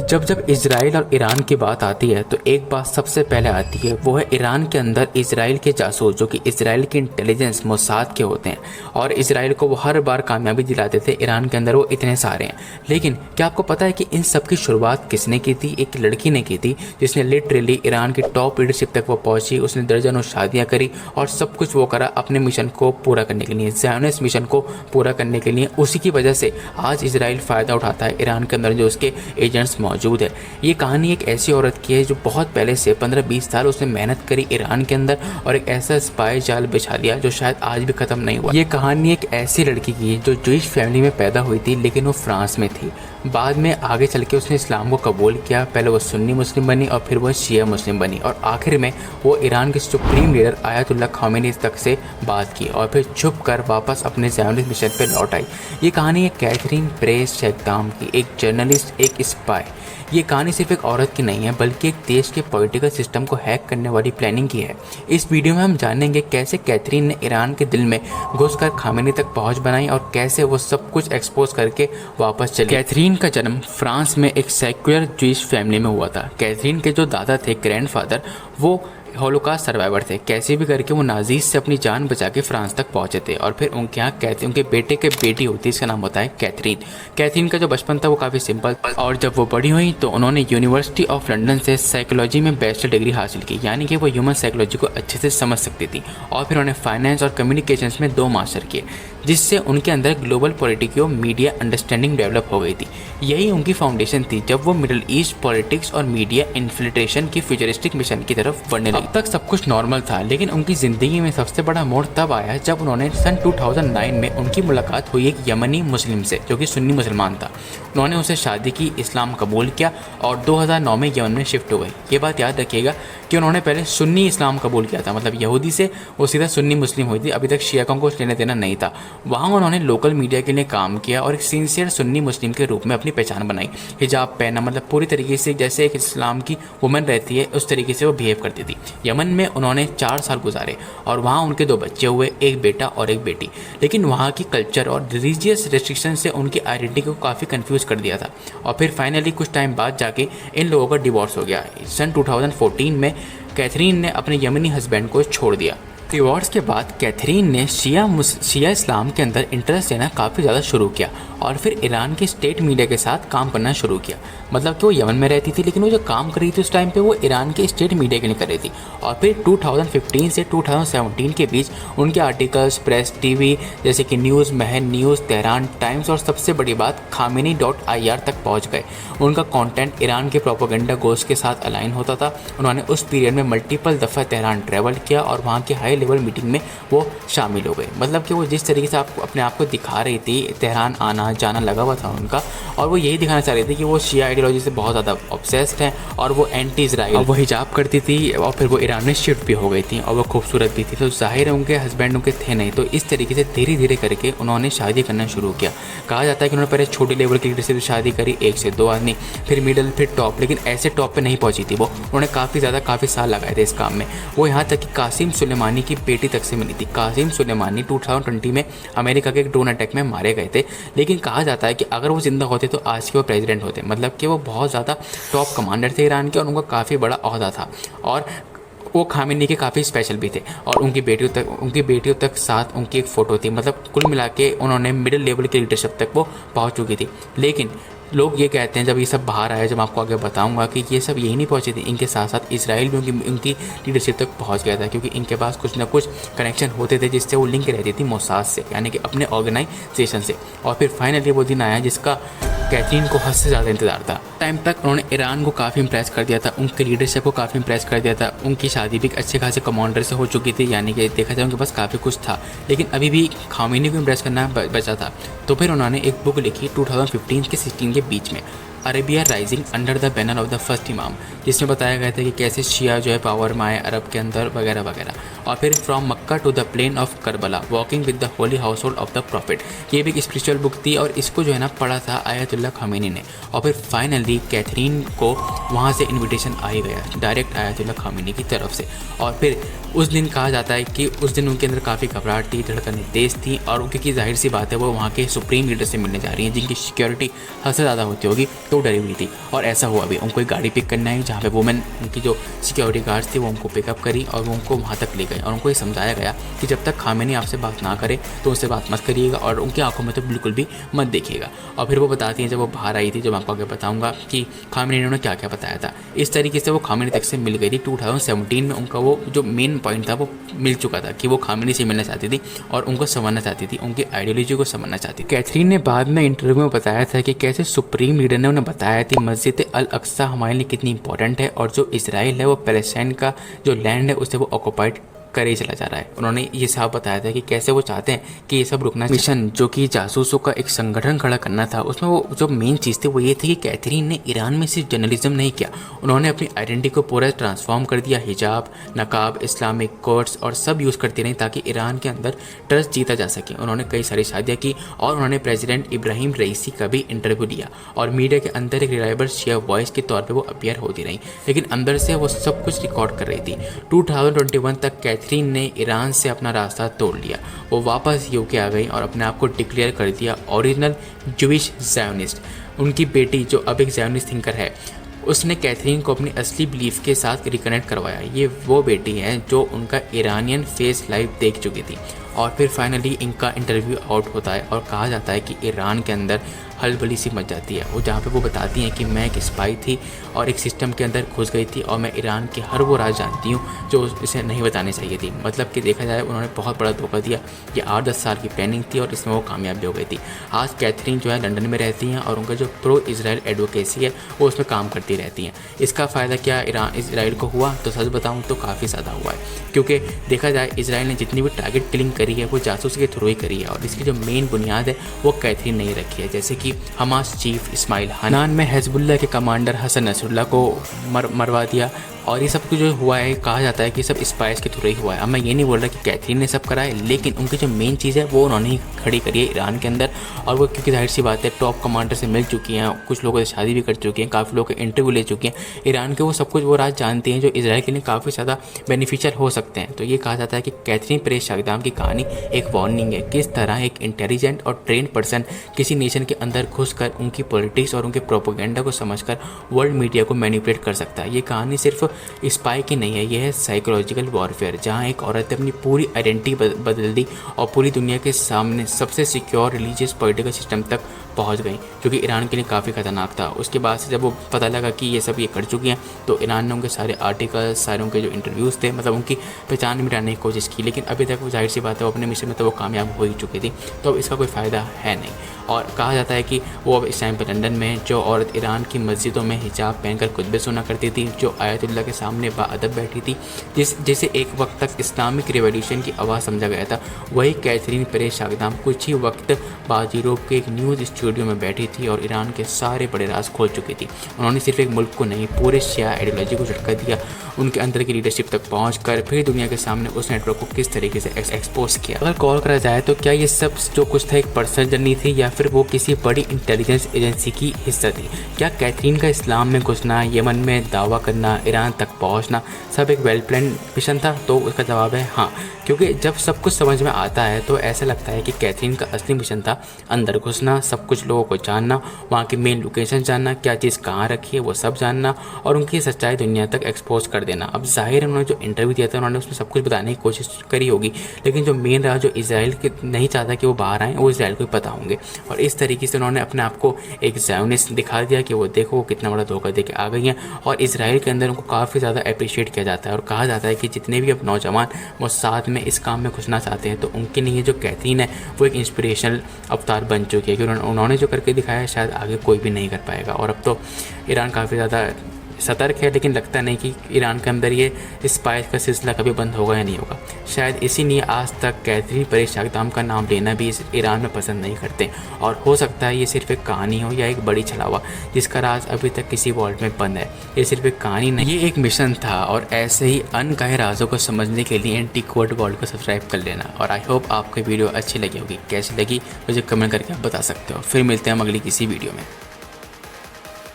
जब जब इजराइल और ईरान की बात आती है तो एक बात सबसे पहले आती है, वो है ईरान के अंदर इजराइल के जासूस जो कि इजराइल की इंटेलिजेंस मोसाद के होते हैं और इजराइल को वो हर बार कामयाबी दिलाते थे। ईरान के अंदर वो इतने सारे हैं, लेकिन क्या आपको पता है कि इन सब की शुरुआत किसने की थी? एक लड़की ने की थी जिसने लिटरली ईरान की टॉप लीडरशिप तक वो पहुंची। उसने दर्जनों शादियाँ करी और सब कुछ वो करा अपने मिशन को पूरा करने के लिए, ज़ायोनिस्ट मिशन को पूरा करने के लिए। उसी की वजह से आज इजराइल फ़ायदा उठाता है ईरान के अंदर जो उसके एजेंट्स मौजूद है। ये कहानी एक ऐसी औरत की है जो बहुत पहले से 15-20 साल उसने मेहनत करी ईरान के अंदर और एक ऐसा स्पाई जाल बिछा दिया जो शायद आज भी ख़त्म नहीं हुआ। ये कहानी एक ऐसी लड़की की है जो जूइश फैमिली में पैदा हुई थी, लेकिन वो फ्रांस में थी। बाद में आगे चल के उसने इस्लाम को कबूल किया। पहले वो सुन्नी मुस्लिम बनी और फिर वो शिया मुस्लिम बनी और आखिर में वो ईरान के सुप्रीम लीडर आयतुल्ला खामेनी तक से बात की और फिर छुप कर वापस अपने ज़ायोनिस्ट मिशन पर लौट आई। ये कहानी है कैथरीन प्रेस शेकदाम की, एक जर्नलिस्ट, एक स्पाई। ये कहानी सिर्फ एक औरत की नहीं है बल्कि एक देश के पॉलिटिकल सिस्टम को हैक करने वाली प्लानिंग की है। इस वीडियो में हम जानेंगे कैसे कैथरीन ने ईरान के दिल में घुसकर खामेनी तक पहुंच बनाई और कैसे वो सब कुछ एक्सपोज करके वापस चली। कैथरीन का जन्म फ्रांस में एक सेक्युलर जूइश फैमिली में हुआ था। कैथरीन के जो दादा थे, ग्रैंडफादर, वो हॉलोकास्ट सर्वाइवर थे। कैसे भी करके वो नाजीज से अपनी जान बचा के फ्रांस तक पहुंचे थे और फिर उनके यहाँ उनके बेटे के बेटी होती है, इसका नाम होता है कैथरीन। कैथरीन का जो बचपन था वो काफ़ी सिंपल और जब वो बड़ी हुई तो उन्होंने यूनिवर्सिटी ऑफ लंदन से साइकोलॉजी में बैचलर डिग्री हासिल की, यानी कि वो ह्यूमन साइकोलॉजी को अच्छे से समझ सकती थी। और फिर उन्होंने फाइनेंस और कम्युनिकेशंस में 2 मास्टर किए, जिससे उनके अंदर ग्लोबल पॉलिटिक्स और मीडिया अंडरस्टैंडिंग डेवलप हो गई थी। यही उनकी फाउंडेशन थी जब वो मिडिल ईस्ट पॉलिटिक्स और मीडिया इन्फिल्ट्रेशन की फ्यूचरिस्टिक मिशन की तरफ बढ़ने लगी। अब तक सब कुछ नॉर्मल था, लेकिन उनकी ज़िंदगी में सबसे बड़ा मोड़ तब आया जब उन्होंने सन 2009 में उनकी मुलाकात हुई एक यमनी मुस्लिम से जो कि सुन्नी मुसलमान था। उन्होंने उससे शादी की, इस्लाम कबूल किया और 2009 में यमन में शिफ्ट हो गई। ये बात याद रखिएगा कि उन्होंने पहले सुन्नी इस्लाम कबूल किया था, मतलब यहूदी से वो सीधा सुन्नी मुस्लिम हुई थी। अभी तक शियाओं को लेना देना नहीं था। वहाँ उन्होंने लोकल मीडिया के लिए काम किया और एक सिंसियर सुन्नी मुस्लिम के रूप में अपनी पहचान बनाई। हिजाब पहना, मतलब पूरी तरीके से जैसे एक इस्लाम की वुमेन रहती है उस तरीके से वो बिहेव करती थी। यमन में उन्होंने 4 साल गुजारे और वहाँ उनके 2 बच्चे हुए, एक बेटा और एक बेटी। लेकिन वहाँ की कल्चर और रिलीजियस रेस्ट्रिक्शन से उनकी आइडेंटिटी को काफ़ी कंफ्यूज कर दिया था और फिर फाइनली कुछ टाइम बाद जाके इन लोगों का डिवोर्स हो गया। सन 2014 में कैथरीन ने अपने यमनी हस्बैंड को छोड़ दिया। डिवोर्स के बाद कैथरीन ने शिया इस्लाम के अंदर इंटरेस्ट लेना काफ़ी ज़्यादा शुरू किया और फिर ईरान के स्टेट मीडिया के साथ काम करना शुरू किया। मतलब कि वो यमन में रहती थी, लेकिन वो जो काम कर रही थी उस टाइम पे वो ईरान के स्टेट मीडिया के लिए कर रही थी। और फिर 2015 से 2017 के बीच उनके आर्टिकल्स प्रेस, टीवी जैसे कि न्यूज़ महन, न्यूज़ तेहरान टाइम्स और सबसे बड़ी बात खामेनी.ir तक पहुँच गए। उनका कॉन्टेंट ईरान के प्रोपेगेंडा गोल्स के साथ अलाइन होता था। उन्होंने उस पीरियड में मल्टीपल दफ़ा तेहरान ट्रैवल किया और वहाँ के हाई लेवल मीटिंग में वो शामिल हो गए। मतलब कि वो जिस तरीके से आपको अपने आप को दिखा रही थी, तेहरान आना जाना लगा हुआ था उनका, और वो यही दिखाना चाह रही थी कि वो शिया आइडियोलॉजी से बहुत ज़्यादा ऑब्सेस्ड हैं और वो एंटी इजराइल। वो हिजाब करती थी और फिर वो ईरान में शिफ्ट भी हो गई थी और वो खूबसूरत भी थी, तो जाहिर है उनके हस्बैंड उनके थे नहीं। तो इस तरीके से धीरे धीरे करके उन्होंने शादी करना शुरू किया। कहा जाता है कि उन्होंने पहले छोटे लेवल की लीडर से शादी करी, 1 से 2 आदमी, फिर मिडल, फिर टॉप, लेकिन ऐसे टॉप पे नहीं पहुंची थी वो। उन्होंने काफ़ी साल लगाए थे इस काम में। वो यहाँ तक कि कासिम सुलेमानी की बेटी तक से मिली थी। कासिम सुलेमानी 2020 में अमेरिका के एक ड्रोन अटैक में मारे गए थे, लेकिन कहा जाता है कि अगर वो जिंदा होते तो आज के वो प्रेसिडेंट होते। मतलब कि वो बहुत ज़्यादा टॉप कमांडर थे ईरान के और उनका काफ़ी बड़ा ओहदा था और वो खामेनी के काफ़ी स्पेशल भी थे। और उनकी बेटियों तक साथ उनकी एक फ़ोटो थी। मतलब कुल मिला के उन्होंने मिडिल लेवल की लीडरशिप तक वो पहुँच चुकी थी। लेकिन लोग ये कहते हैं, जब ये सब बाहर आया, जब आपको आगे बताऊंगा, कि ये सब यही नहीं पहुंचे थे, इनके साथ साथ इसराइल भी उनकी लीडरशिप तक पहुंच गया था, क्योंकि इनके पास कुछ ना कुछ कनेक्शन होते थे जिससे वो लिंक रहती थी मोसाद से, यानी कि अपने ऑर्गेनाइजेशन से। और फिर फाइनली वो दिन आया जिसका कैथरीन को हद से ज़्यादा इंतजार था। टाइम तक उन्होंने ईरान को काफ़ी इंप्रेस कर दिया था, उनके लीडरशिप को काफ़ी इंप्रेस कर दिया था। उनकी शादी भी एक अच्छे खासे कमांडर से हो चुकी थी, यानी कि देखा जाए उनके पास काफ़ी कुछ था, लेकिन अभी भी खामेनी को इंप्रेस करना बचा था। तो फिर उन्होंने एक बुक लिखी 2015 के 16 के बीच में, Arabia rising under the banner of the first इमाम, जिसमें बताया गया था कि कैसे शिया जो है पावर में आए अरब के अंदर वगैरह वगैरह। और फिर from Mecca to the plain of Karbala walking with the holy household of the prophet, ये भी एक स्पिरिचुअल बुक थी और इसको जो है ना पढ़ा था आयतुल्ला खामेनी ने। और फिर फाइनली कैथरीन को वहाँ से इन्विटेशन आ ही गया डायरेक्ट आयतुल्ला खामेनी की तरफ से। और फिर उस दिन कहा जाता है कि उस दिन उनके अंदर काफ़ी घबराहट थी, धड़कनें तेज़ थी, और क्योंकि जाहिर सी बात है वो वहाँ के सुप्रीम लीडर से मिलने जा रही हैं जिनकी सिक्योरिटी हद से ज़्यादा होती होगी, तो डरी हुई थी। और ऐसा हुआ भी, उनको एक गाड़ी पिक करना है जहाँ पे वुमेन, उनकी जो सिक्योरिटी गार्ड्स थे वो उनको पिकअप करी और वो उनको वहाँ तक ले गए और उनको ये समझाया गया कि जब तक खामेनी आपसे बात ना करे तो उससे बात मत करिएगा और उनकी आंखों में तो बिल्कुल भी मत देखिएगा। और फिर वो बताती हैं जब वो बाहर आई थी, जो मैं आपको आगे बताऊँगा कि खामेनी ने उन्हें क्या क्या बताया था। इस तरीके से वो खामेनी तक से मिल गई थी। 2017 में उनका वो जो मेन पॉइंट था वो मिल चुका था कि वो खामेनी से मिलना चाहती थी और उनको समझना चाहती थी, उनकी आइडियोलॉजी को समझना चाहती थी। कैथरीन ने बाद में इंटरव्यू में बताया था कि कैसे सुप्रीम लीडर ने उन्हें बताया थी मस्जिद अल अक्सा हमारे लिए कितनी इंपॉर्टेंट है और जो इजराइल है वो पैलेस्टाइन का जो लैंड है उसे वो ऑक्यूपाइड करे चला जा रहा है। उन्होंने ये साफ बताया था कि कैसे वो चाहते हैं कि ये सब रुकना। मिशन जो कि जासूसों का एक संगठन खड़ा करना था, उसमें वो जो मेन चीज़ थी वो ये थी कि कैथरीन ने ईरान में सिर्फ जर्नलिज्म नहीं किया, उन्होंने अपनी आइडेंटिटी को पूरा ट्रांसफॉर्म कर दिया। हिजाब, नकाब, इस्लामिक कोड्स और सब यूज़ करती रही ताकि ईरान के अंदर ट्रस्ट जीता जा सके। उन्होंने कई सारी शादियाँ की और उन्होंने प्रेसिडेंट इब्राहिम रईसी का भी इंटरव्यू लिया और मीडिया के अंदर एक रिलायबल शिया वॉइस के तौर पर वो अपीयर होती रही, लेकिन अंदर से वो सब कुछ रिकॉर्ड कर रही थी। 2021 तक कैथरीन ने ईरान से अपना रास्ता तोड़ लिया। वो वापस यूके आ गई और अपने आप को डिक्लेयर कर दिया ओरिजिनल ज्यूइश ज़ायोनिस्ट। उनकी बेटी जो अब एक ज़ायोनिस्ट थिंकर है, उसने कैथरीन को अपनी असली बिलीफ के साथ रिकनेक्ट करवाया। ये वो बेटी है जो उनका ईरानियन फेस लाइव देख चुकी थी। और फिर फाइनली इनका इंटरव्यू आउट होता है और कहा जाता है कि ईरान के अंदर हलबली सी मच जाती है। वो जहाँ पे वो बताती हैं कि मैं एक स्पाई थी और एक सिस्टम के अंदर घुस गई थी और मैं ईरान के हर वो राज जानती हूँ जो इसे नहीं बतानी चाहिए थी। मतलब कि देखा जाए उन्होंने बहुत बड़ा धोखा दिया। ये 8-10 साल की प्लानिंग थी और इसमें वो कामयाब भी हो गई थी। आज कैथरीन जो है लंदन में रहती हैं और उनका जो प्रो इजराइल एडवोकेसी है वो उसमें काम करती रहती हैं। इसका फ़ायदा क्या इजराइल को हुआ, तो सच बताऊँ तो काफ़ी ज़्यादा हुआ है, क्योंकि देखा जाए इजराइल ने जितनी भी टारगेट किलिंग करी है वो जासूस के थ्रू ही करी है और इसकी जो मेन बुनियाद है वो कैथरीन नहीं रखी है। जैसे कि हमास चीफ इस्माइल हनान में हिजबुल्लाह के कमांडर हसन नसरुल्लाह को मरवा दिया। और ये सब कुछ जो हुआ है, कहा जाता है कि सब स्पाइस के थ्रू ही हुआ है। अब मैं ये नहीं बोल रहा कि कैथरीन ने सब करा है, लेकिन उनकी जो मेन चीज़ है वो उन्होंने ही खड़ी करी है ईरान के अंदर। और वो क्योंकि जाहिर सी बात है टॉप कमांडर से मिल चुकी हैं, कुछ लोगों से शादी भी कर चुकी हैं, काफ़ी लोगों के इंटरव्यू ले चुकी हैं ईरान के, वो सब कुछ वो राज जानते हैं जो इजराइल के लिए काफ़ी ज़्यादा बेनिफिशियल हो सकते हैं। तो ये कहा जाता है कि कैथरीन परेश शागदाम की कहानी एक वार्निंग है किस तरह एक इंटेलिजेंट और ट्रेन पर्सन किसी नेशन के अंदर घुसकर उनकी पॉलिटिक्स और उनके प्रोपेगेंडा को समझकर वर्ल्ड मीडिया को मैनिपुलेट कर सकता है। ये कहानी सिर्फ स्पाई की नहीं है, यह है साइकोलॉजिकल वॉरफेयर, जहां एक औरत ने अपनी पूरी आइडेंटिटी बदल दी और पूरी दुनिया के सामने सबसे सिक्योर रिलीजियस पॉलिटिकल सिस्टम तक पहुंच गई, जो कि ईरान के लिए काफ़ी खतरनाक था। उसके बाद से जब वो पता लगा कि ये सब ये कर चुकी हैं, तो ईरान ने उनके सारे आर्टिकल्स, सारे उनके जो इंटरव्यूज़ थे, मतलब उनकी पहचान मिटाने की कोशिश की, लेकिन अभी तक वो जाहिर सी बात है वो अपने मिशन में तो वो कामयाब हो ही चुकी थी, तो अब इसका कोई फ़ायदा है नहीं। और कहा जाता है कि वो अब इस टाइम पर लंदन में जो औरत ईरान की मस्जिदों में हिजाब पहनकर खुतबे सुना करती थी, जो आयतुल्लाह के सामने बाअदब बैठी थी, जिसे एक वक्त तक इस्लामिक रिवॉल्यूशन की आवाज़ समझा गया था, वही कैथरीन परेश शागदाम कुछ ही वक्त बाद यूरोप के एक न्यूज़ स्टूडियो में बैठी थी और ईरान के सारे बड़े राज खोल चुकी थी। उन्होंने सिर्फ एक मुल्क को नहीं, पूरे शिया आइडियोलॉजी को झटका दिया, उनके अंदर की लीडरशिप तक पहुंचकर फिर दुनिया के सामने उस नेटवर्क को किस तरीके से एक्सपोज किया। अगर कॉल करा जाए तो क्या ये सब जो कुछ था एक पर्सनल जर्नी थी या फिर वो किसी बड़ी इंटेलिजेंस एजेंसी की हिस्सा थी? क्या कैथरीन का इस्लाम में घुसना, यमन में दावा करना, ईरान तक पहुंचना सब एक वेल प्लान मिशन था? तो उसका जवाब है हाँ, क्योंकि जब सब कुछ समझ में आता है तो ऐसा लगता है कि कैथरीन का असली मिशन था अंदर घुसना, सब कुछ लोगों को जानना, वहाँ की मेन लोकेशन जानना, क्या चीज़ कहाँ रखी है वो सब जानना और उनकी सच्चाई दुनिया तक एक्सपोज कर देना। अब जाहिर है उन्होंने जो इंटरव्यू दिया था उन्होंने उसमें सब कुछ बताने की कोशिश करी होगी, लेकिन जो मेन राज जो इजराइल के नहीं चाहता कि वो बाहर आए, वो इजराइल को ही पता होंगे। और इस तरीके से उन्होंने अपने आप को एक ज़ायोनिस्ट दिखा दिया कि वो देखो वो कितना बड़ा धोखा दे के आ गई हैं। और इजराइल के अंदर उनको काफ़ी ज़्यादा अप्रिशिएट किया जाता है और कहा जाता है कि जितने भी अब नौजवान वो साथ में इस काम में घुसना चाहते हैं तो उनके लिए जो कैथरीन है वो एक इंस्पिरेशनल अवतार बन चुकी है कि उन्होंने जो करके दिखाया है शायद आगे कोई भी नहीं कर पाएगा। और अब तो ईरान काफ़ी ज़्यादा सतर्क है, लेकिन लगता नहीं कि ईरान के अंदर ये स्पाइस का सिलसिला कभी बंद होगा या नहीं होगा। शायद इसीलिए आज तक कैथरीन परेश शागदाम का नाम लेना भी इस ईरान में पसंद नहीं करते और हो सकता है ये सिर्फ एक कहानी हो या एक बड़ी छलावा जिसका राज अभी तक किसी वॉल्ट में बंद है। ये सिर्फ एक कहानी नहीं, ये एक मिशन था। और ऐसे ही अनकहे राजों को समझने के लिए एंटी कोड वर्ल्ड को सब्सक्राइब कर लेना। और आई होप आपको वीडियो अच्छी लगी होगी। कैसी लगी मुझे कमेंट करके आप बता सकते हो। फिर मिलते हैं हम अगली किसी वीडियो में।